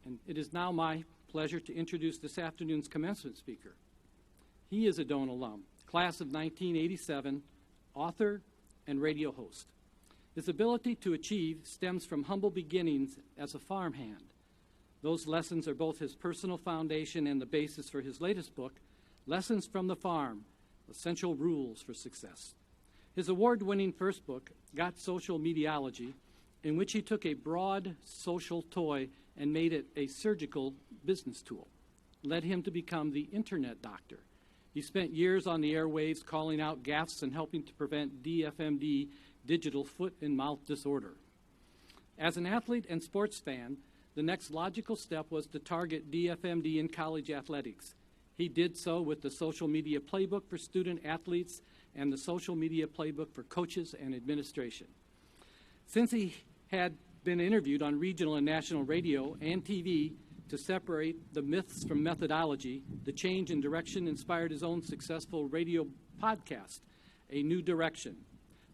and it is now my pleasure to introduce this afternoon's commencement speaker. He is a Doane alum, class of 1987, author and radio host. His ability to achieve stems from humble beginnings as a farmhand. Those lessons are both his personal foundation and the basis for his latest book, Lessons from the Farm, Essential Rules for Success. His award-winning first book, Got Social Mediology, in which he took a broad social toy and made it a surgical business tool, led him to become the Internet Doctor. He spent years on the airwaves calling out gaffes and helping to prevent DFMD, digital foot and mouth disorder. As an athlete and sports fan, the next logical step was to target DFMD in college athletics. He did so with the Social Media Playbook for student athletes and the Social Media Playbook for coaches and administration. Since he had been interviewed on regional and national radio and TV to separate the myths from methodology, the change in direction inspired his own successful radio podcast, A New Direction,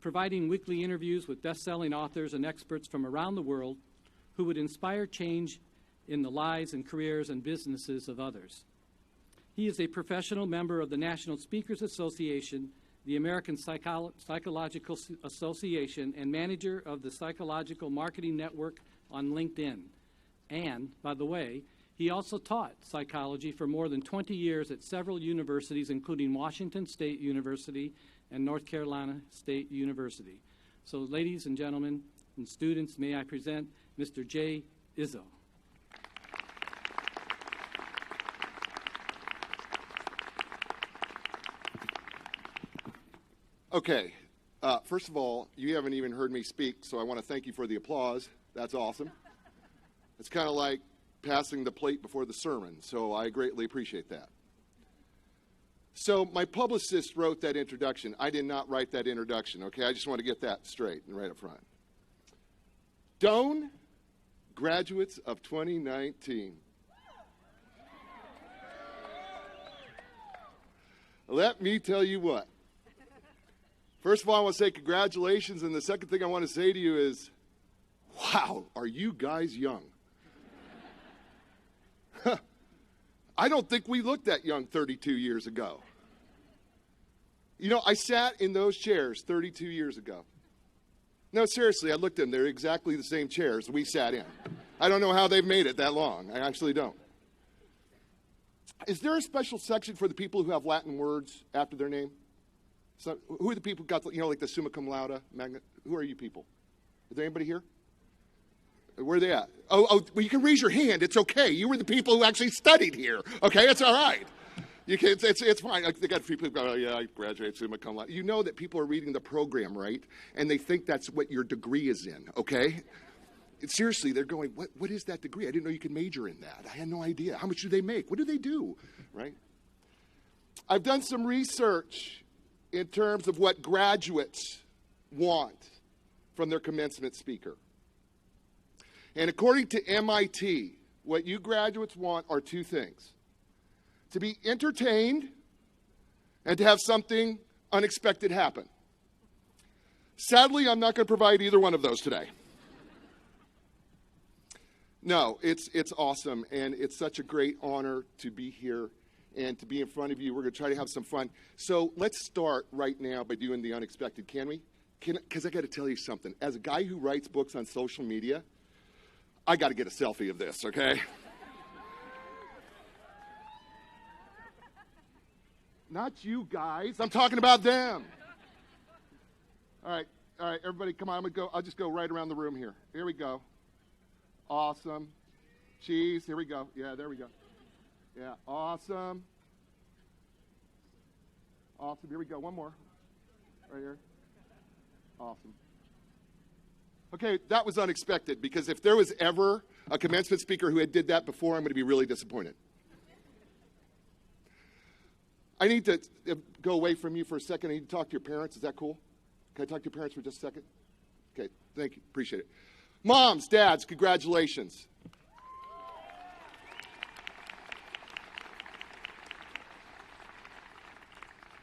providing weekly interviews with best-selling authors and experts from around the world who would inspire change in the lives and careers and businesses of others. He is a professional member of the National Speakers Association, the American Psychological Association, and manager of the Psychological Marketing Network on LinkedIn. And, by the way, he also taught psychology for more than 20 years at several universities, including Washington State University and North Carolina State University. So, ladies and gentlemen and students, may I present Mr. J. Izso. Okay, first of all, you haven't even heard me speak, so I want to thank you for the applause. That's awesome. It's kind of like passing the plate before the sermon, so I greatly appreciate that. So my publicist wrote that introduction. I did not write that introduction, okay? I just want to get that straight and right up front. Doane graduates of 2019. Let me tell you what. First of all, I want to say congratulations, and the second thing I want to say to you is, wow, are you guys young? I don't think we looked that young 32 years ago. You know, I sat in those chairs 32 years ago. No, seriously, I looked at them. They're exactly the same chairs we sat in. I don't know how they've made it that long. I actually don't. Is there a special section for the people who have Latin words after their name? So, who are the people who got, like the summa cum laude, magna? Who are you people? Is there anybody here? Where are they at? Oh, well, you can raise your hand. It's okay. You were the people who actually studied here. Okay, it's all right. You can, it's fine. They got people who go, oh, yeah, I graduated summa cum laude. You know that people are reading the program, right? And they think that's what your degree is in, okay? Seriously, they're going, what is that degree? I didn't know you could major in that. I had no idea. How much do they make? What do they do, right? I've done some research in terms of what graduates want from their commencement speaker. And according to MIT, what you graduates want are two things: to be entertained and to have something unexpected happen. Sadly, I'm not going to provide either one of those today. No, it's awesome, and it's such a great honor to be here and to be in front of you. We're going to try to have some fun. So let's start right now by doing the unexpected, can we? Because I got to tell you something. As a guy who writes books on social media, I got to get a selfie of this, okay? Not you guys. I'm talking about them. All right, everybody, come on. I'll just go right around the room here. Here we go. Awesome. Cheese. Here we go. Yeah, there we go. Yeah, awesome. Awesome. Here we go. One more. Right here. Awesome. Okay, that was unexpected, because if there was ever a commencement speaker who had did that before, I'm going to be really disappointed. I need to go away from you for a second. I need to talk to your parents. Is that cool? Can I talk to your parents for just a second? Okay, thank you. Appreciate it. Moms, dads, congratulations.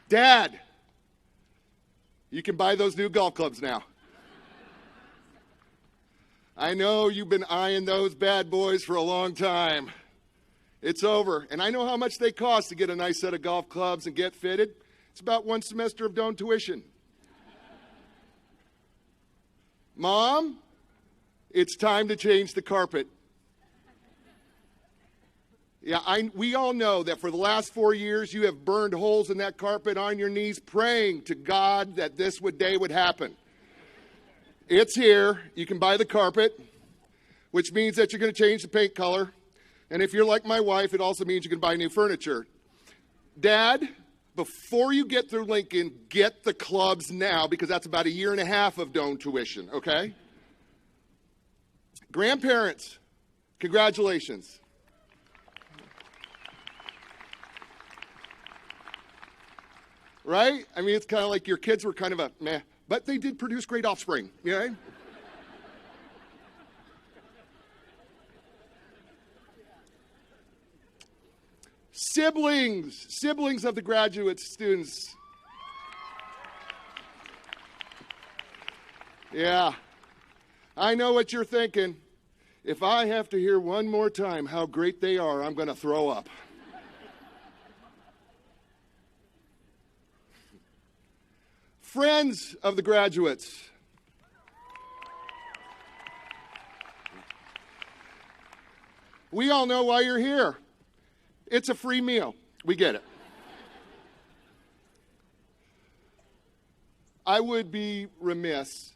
Dad, you can buy those new golf clubs now. I know you've been eyeing those bad boys for a long time. It's over. And I know how much they cost to get a nice set of golf clubs and get fitted. It's about one semester of Doan tuition. Mom, it's time to change the carpet. Yeah, we all know that for the last 4 years you have burned holes in that carpet on your knees praying to God that this day would happen. It's here. You can buy the carpet, which means that you're going to change the paint color. And if you're like my wife, it also means you can buy new furniture. Dad, before you get through Lincoln, get the clubs now because that's about 1.5 years of Doan tuition, okay? Grandparents, congratulations. Right? I mean, it's kind of like your kids were kind of a meh, but they did produce great offspring, you know? Siblings of the graduate students. Yeah, I know what you're thinking. If I have to hear one more time how great they are, I'm going to throw up. Friends of the graduates. We all know why you're here. It's a free meal. We get it. I would be remiss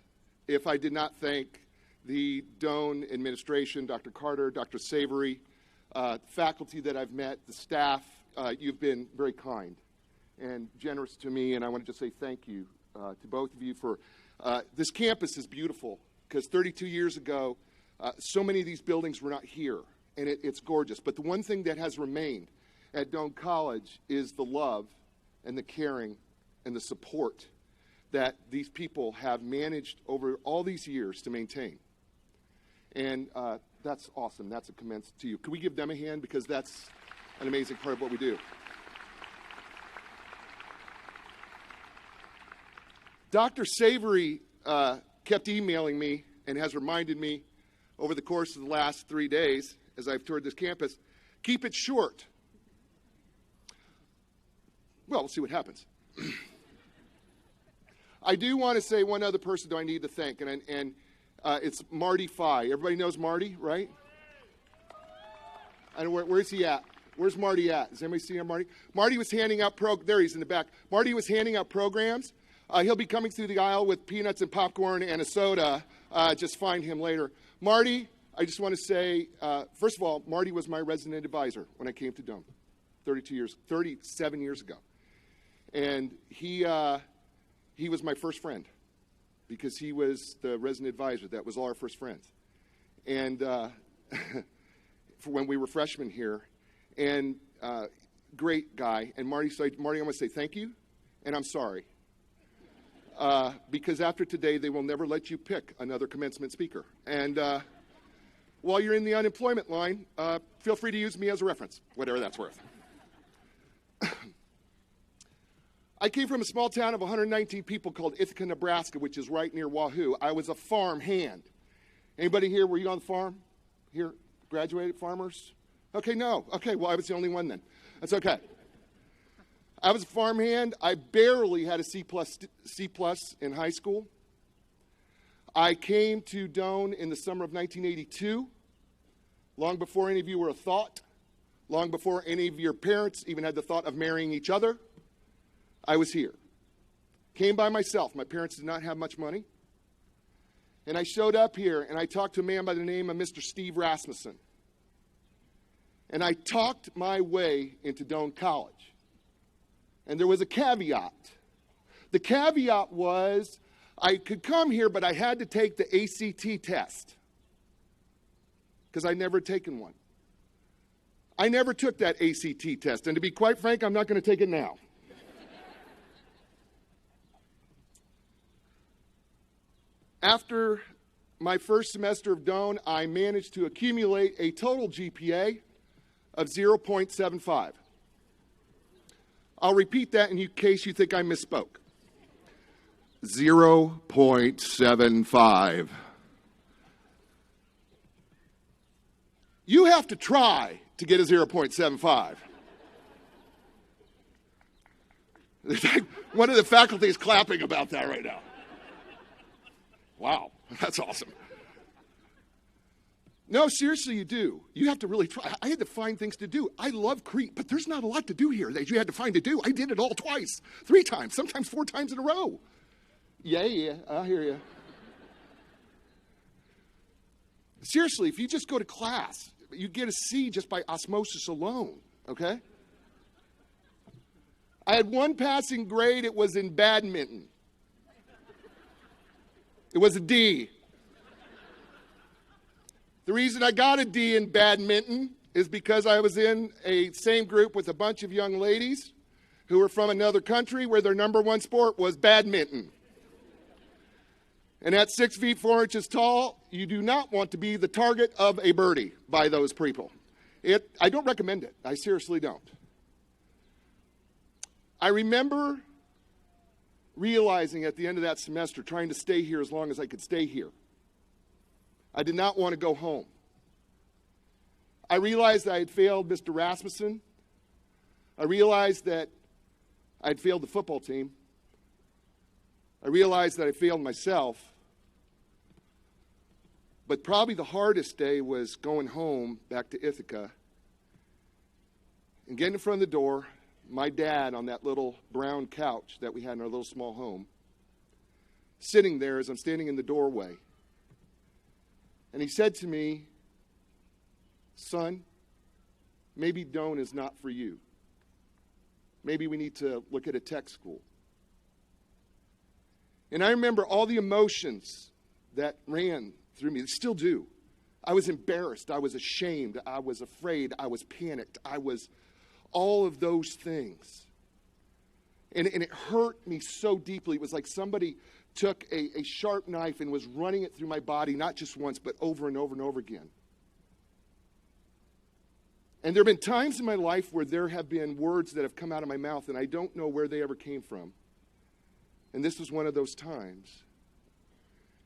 if I did not thank the Doan administration, Dr. Carter, Dr. Savory, faculty that I've met, the staff. You've been very kind and generous to me, and I want to just say thank you to both of you for this campus is beautiful because 32 years ago, so many of these buildings were not here, and it's gorgeous. But the one thing that has remained at Doan College is the love and the caring and the support that these people have managed over all these years to maintain. And that's awesome. That's a commence to you. Can we give them a hand? Because that's an amazing part of what we do. Dr. Savory kept emailing me and has reminded me over the course of the last 3 days as I've toured this campus, keep it short. Well, we'll see what happens. I do want to say one other person do I need to thank, and it's Marty Fye. Everybody knows Marty, right? And where's he at? Where's Marty at? Does anybody see him, Marty? Marty was handing out there he is in the back. Marty was handing out programs. He'll be coming through the aisle with peanuts and popcorn and a soda. Just find him later. Marty, I just want to say, first of all, Marty was my resident advisor when I came to Doan 37 years ago. And he was my first friend because he was the resident advisor. That was all our first friends. And for when we were freshmen here, and great guy. And Marty said, Marty, I want to say thank you, and I'm sorry. Because after today, they will never let you pick another commencement speaker. And while you're in the unemployment line, feel free to use me as a reference, whatever that's worth. I came from a small town of 119 people called Ithaca, Nebraska, which is right near Wahoo. I was a farm hand. Anybody here, were you on the farm? Here, graduated farmers? Okay, no. Okay, well, I was the only one then. That's okay. I was a farm hand. I barely had a C plus in high school. I came to Doan in the summer of 1982, long before any of you were a thought, long before any of your parents even had the thought of marrying each other. I was here. Came by myself. My parents did not have much money. And I showed up here, and I talked to a man by the name of Mr. Steve Rasmussen. And I talked my way into Doan College. And there was a caveat. The caveat was I could come here, but I had to take the ACT test because I'd never taken one. I never took that ACT test. And to be quite frank, I'm not going to take it now. After my first semester of Doan, I managed to accumulate a total GPA of 0.75. I'll repeat that in case you think I misspoke. 0.75. You have to try to get a 0.75. There's like one of the faculty is clapping about that right now. Wow, that's awesome. No, seriously, you do. You have to really try. I had to find things to do. I love Crete, but there's not a lot to do here that you had to find to do. I did it all twice, 3 times, sometimes 4 times in a row. Yeah, I hear you. Seriously, if you just go to class, you get a C just by osmosis alone, okay? I had 1 passing grade. It was in badminton. It was a D. The reason I got a D in badminton is because I was in a same group with a bunch of young ladies who were from another country where their number 1 sport was badminton. And at 6 feet 4 inches tall, you do not want to be the target of a birdie by those people. I don't recommend it. I seriously don't. I remember realizing at the end of that semester, trying to stay here as long as I could stay here. I did not want to go home. I realized I had failed Mr. Rasmussen. I realized that I had failed the football team. I realized that I failed myself. But probably the hardest day was going home back to Ithaca and getting in front of the door, my dad on that little brown couch that we had in our little small home, sitting there as I'm standing in the doorway. And he said to me, "Son, maybe Doane is not for you. Maybe we need to look at a tech school." And I remember all the emotions that ran through me. They still do. I was embarrassed. I was ashamed. I was afraid. I was panicked. I was all of those things. And it hurt me so deeply. It was like somebody took a sharp knife and was running it through my body, not just once, but over and over and over again. And there have been times in my life where there have been words that have come out of my mouth, and I don't know where they ever came from. And this was one of those times.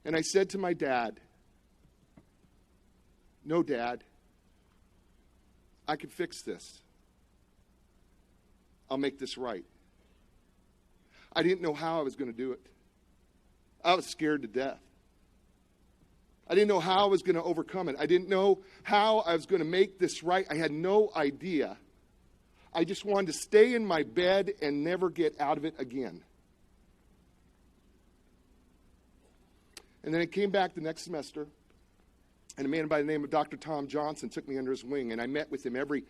And I said to my dad, "No, Dad, I can fix this. I'll make this right." I didn't know how I was going to do it. I was scared to death. I didn't know how I was going to overcome it. I didn't know how I was going to make this right. I had no idea. I just wanted to stay in my bed and never get out of it again. And then I came back the next semester, and a man by the name of Dr. Tom Johnson took me under his wing, and I met with him every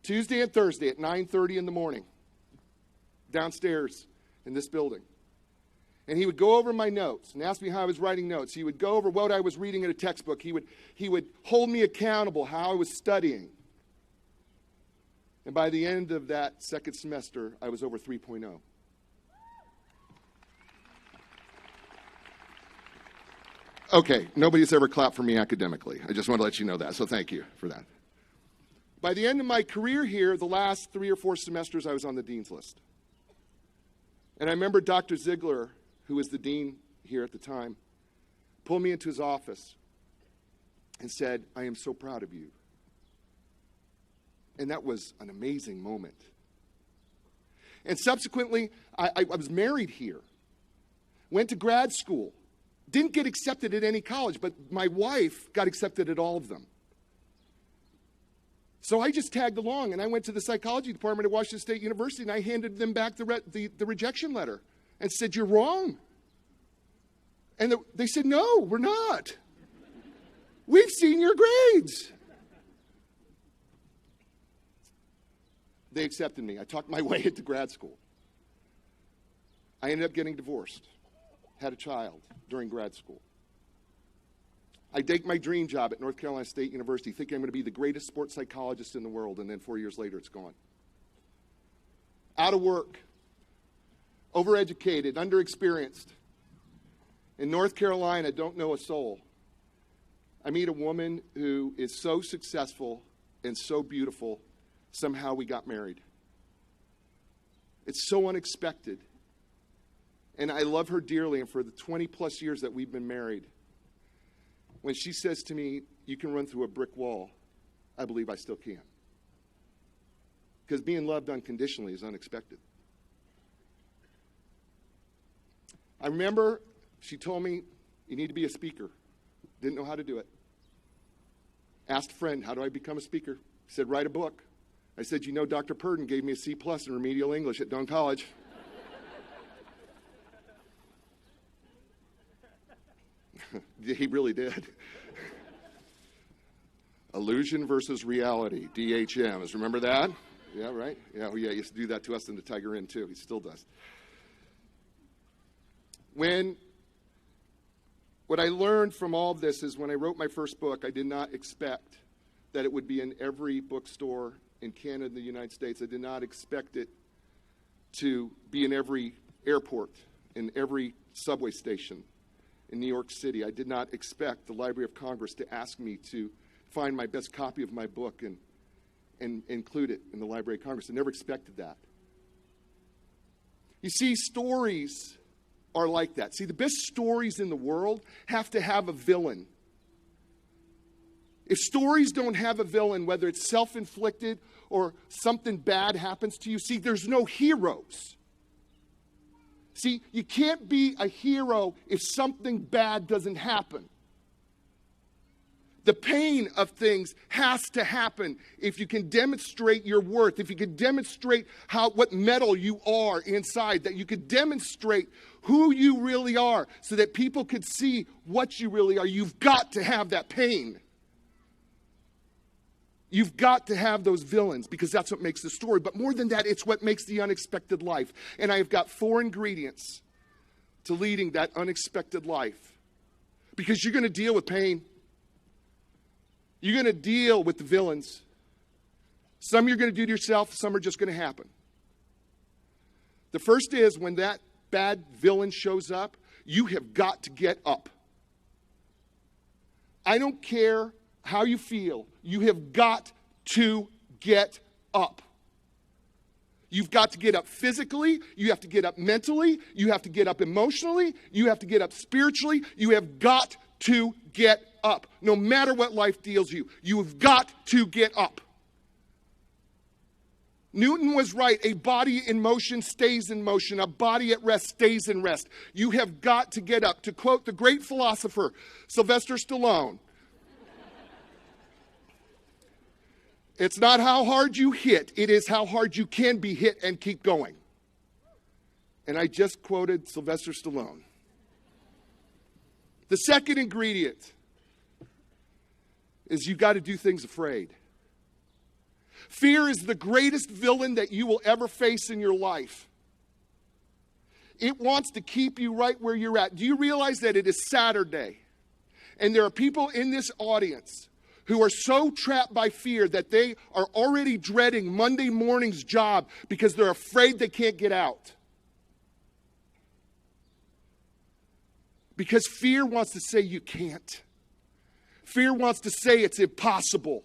Tuesday and Thursday at 9:30 in the morning downstairs in this building. And he would go over my notes and ask me how I was writing notes. He would go over what I was reading in a textbook. He would hold me accountable, how I was studying. And by the end of that second semester, I was over 3.0. Okay, nobody's ever clapped for me academically. I just want to let you know that, so thank you for that. By the end of my career here, the last 3 or 4 semesters, I was on the dean's list. And I remember Dr. Ziegler, who was the dean here at the time, pulled me into his office and said, "I am so proud of you." And that was an amazing moment. And subsequently, I was married here, went to grad school, didn't get accepted at any college, but my wife got accepted at all of them. So I just tagged along, and I went to the psychology department at Washington State University, and I handed them back the rejection letter and said, "You're wrong." And they said, "No, we're not. We've seen your grades." They accepted me. I talked my way into grad school. I ended up getting divorced, had a child during grad school. I take my dream job at North Carolina State University, thinking I'm going to be the greatest sports psychologist in the world, and then 4 years later, it's gone. Out of work, overeducated, underexperienced. In North Carolina, don't know a soul. I meet a woman who is so successful and so beautiful, somehow we got married. It's so unexpected. And I love her dearly, and for the 20-plus years that we've been married, when she says to me, "You can run through a brick wall," I believe I still can. Because being loved unconditionally is unexpected. I remember she told me, you need to be a speaker. Didn't know how to do it. Asked a friend, how do I become a speaker? He said, write a book. I said, you know, Dr. Purdon gave me a C+ in remedial English at Doane College. He really did. Illusion versus reality, DHMs. Remember that? Yeah, right? Yeah, he used to do that to us in the Tiger Inn, too. He still does. What I learned from all of this is when I wrote my first book, I did not expect that it would be in every bookstore in Canada and the United States. I did not expect it to be in every airport, in every subway station in New York City. I did not expect the Library of Congress to ask me to find my best copy of my book and include it in the Library of Congress. I never expected that. You see, stories are like that. See, the best stories in the world have to have a villain. If stories don't have a villain, whether it's self-inflicted or something bad happens to you, see, there's no heroes. See, you can't be a hero if something bad doesn't happen. The pain of things has to happen if you can demonstrate your worth, if you can demonstrate what metal you are inside, that you could demonstrate who you really are so that people could see what you really are. You've got to have that pain. You've got to have those villains because that's what makes the story. But more than that, it's what makes the unexpected life. And I've got 4 ingredients to leading that unexpected life. Because you're going to deal with pain. You're going to deal with the villains. Some you're going to do to yourself, some are just going to happen. The first is when that bad villain shows up, you have got to get up. I don't care how you feel, you have got to get up. You've got to get up physically, you have to get up mentally, you have to get up emotionally, you have to get up spiritually, you have got to get up. No matter what life deals you, you've got to get up. Newton was right. A body in motion stays in motion. A body at rest stays in rest. You have got to get up. To quote the great philosopher, Sylvester Stallone, it's not how hard you hit, it is how hard you can be hit and keep going. And I just quoted Sylvester Stallone. The second ingredient is you've got to do things afraid. Fear is the greatest villain that you will ever face in your life. It wants to keep you right where you're at. Do you realize that it is Saturday? And there are people in this audience who are so trapped by fear that they are already dreading Monday morning's job because they're afraid they can't get out. Because fear wants to say you can't. Fear wants to say it's impossible.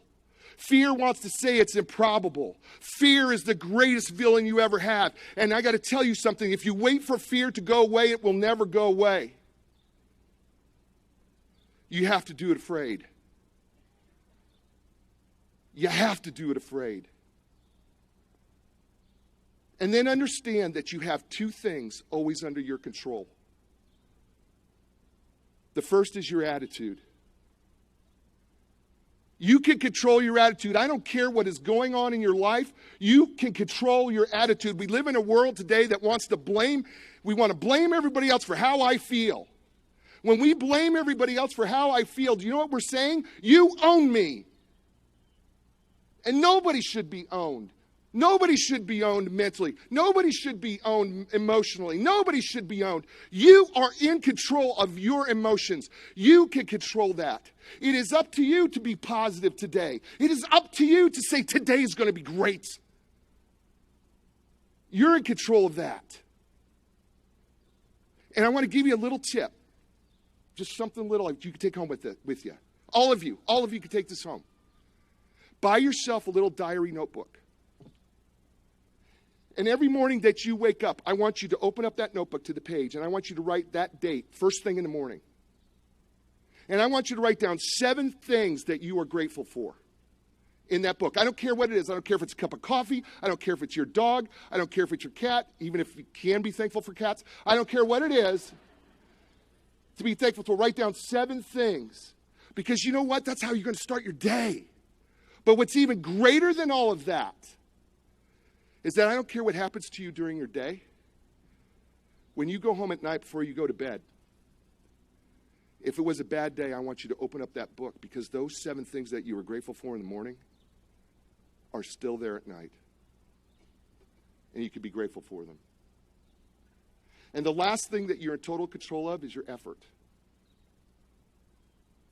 Fear wants to say it's improbable. Fear is the greatest villain you ever have. And I got to tell you something. If you wait for fear to go away, it will never go away. You have to do it afraid. You have to do it afraid. And then understand that you have 2 things always under your control. The first is your attitude. You can control your attitude. I don't care what is going on in your life. You can control your attitude. We live in a world today that wants to blame. We want to blame everybody else for how I feel. When we blame everybody else for how I feel, do you know what we're saying? You own me. And nobody should be owned. Nobody should be owned mentally. Nobody should be owned emotionally. Nobody should be owned. You are in control of your emotions. You can control that. It is up to you to be positive today. It is up to you to say today is going to be great. You're in control of that. And I want to give you a little tip. Just something little you can take home with you. All of you can take this home. Buy yourself a little diary notebook. And every morning that you wake up, I want you to open up that notebook to the page, and I want you to write that date, first thing in the morning. And I want you to write down 7 things that you are grateful for in that book. I don't care what it is. I don't care if it's a cup of coffee. I don't care if it's your dog. I don't care if it's your cat, even if you can be thankful for cats. I don't care what it is. To be thankful for, write down 7 things. Because you know what? That's how you're going to start your day. But what's even greater than all of that is that I don't care what happens to you during your day. When you go home at night before you go to bed, if it was a bad day, I want you to open up that book, because those 7 things that you were grateful for in the morning are still there at night. And you can be grateful for them. And the last thing that you're in total control of is your effort.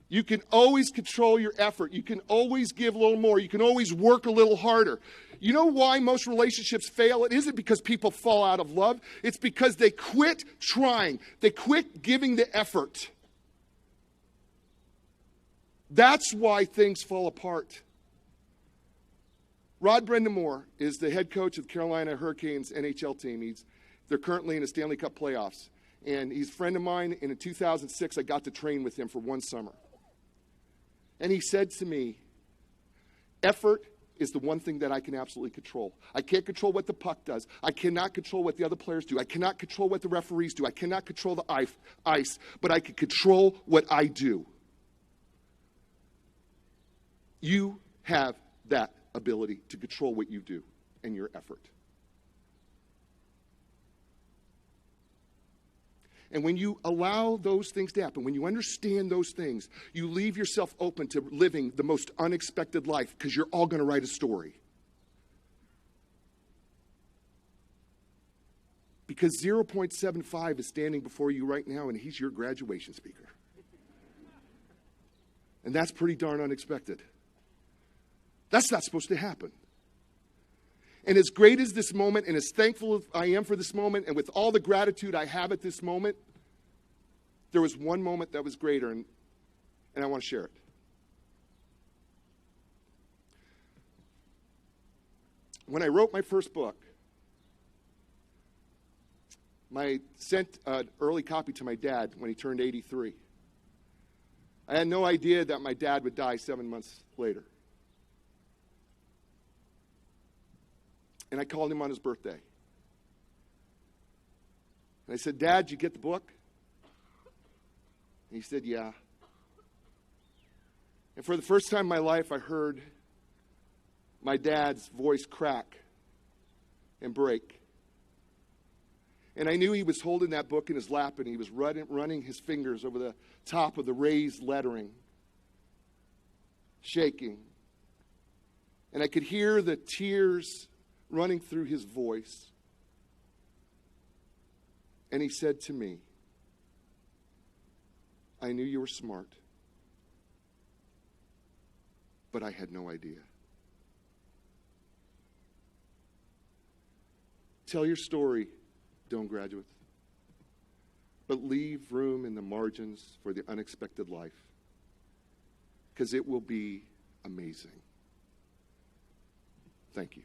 You can always control your effort. You can always give a little more. You can always work a little harder. You know why most relationships fail? It isn't because people fall out of love. It's because they quit trying. They quit giving the effort. That's why things fall apart. Brenda Moore is the head coach of the Carolina Hurricanes NHL team. They're currently in the Stanley Cup playoffs. And he's a friend of mine, and in 2006, I got to train with him for one summer. And he said to me, effort is the one thing that I can absolutely control. I can't control what the puck does. I cannot control what the other players do. I cannot control what the referees do. I cannot control the ice, but I can control what I do. You have that ability to control what you do and your effort. And when you allow those things to happen, when you understand those things, you leave yourself open to living the most unexpected life, because you're all going to write a story. Because 0.75 is standing before you right now, and he's your graduation speaker. And that's pretty darn unexpected. That's not supposed to happen. And as great as this moment, and as thankful as I am for this moment, and with all the gratitude I have at this moment, there was one moment that was greater, and I want to share it. When I wrote my first book, I sent an early copy to my dad when he turned 83. I had no idea that my dad would die 7 months later. And I called him on his birthday. And I said, Dad, did you get the book? And he said, yeah. And for the first time in my life, I heard my dad's voice crack and break. And I knew he was holding that book in his lap, and he was running his fingers over the top of the raised lettering, shaking. And I could hear the tears running through his voice. And he said to me, I knew you were smart, but I had no idea. Tell your story, Dome graduates, but leave room in the margins for the unexpected life, because it will be amazing. Thank you.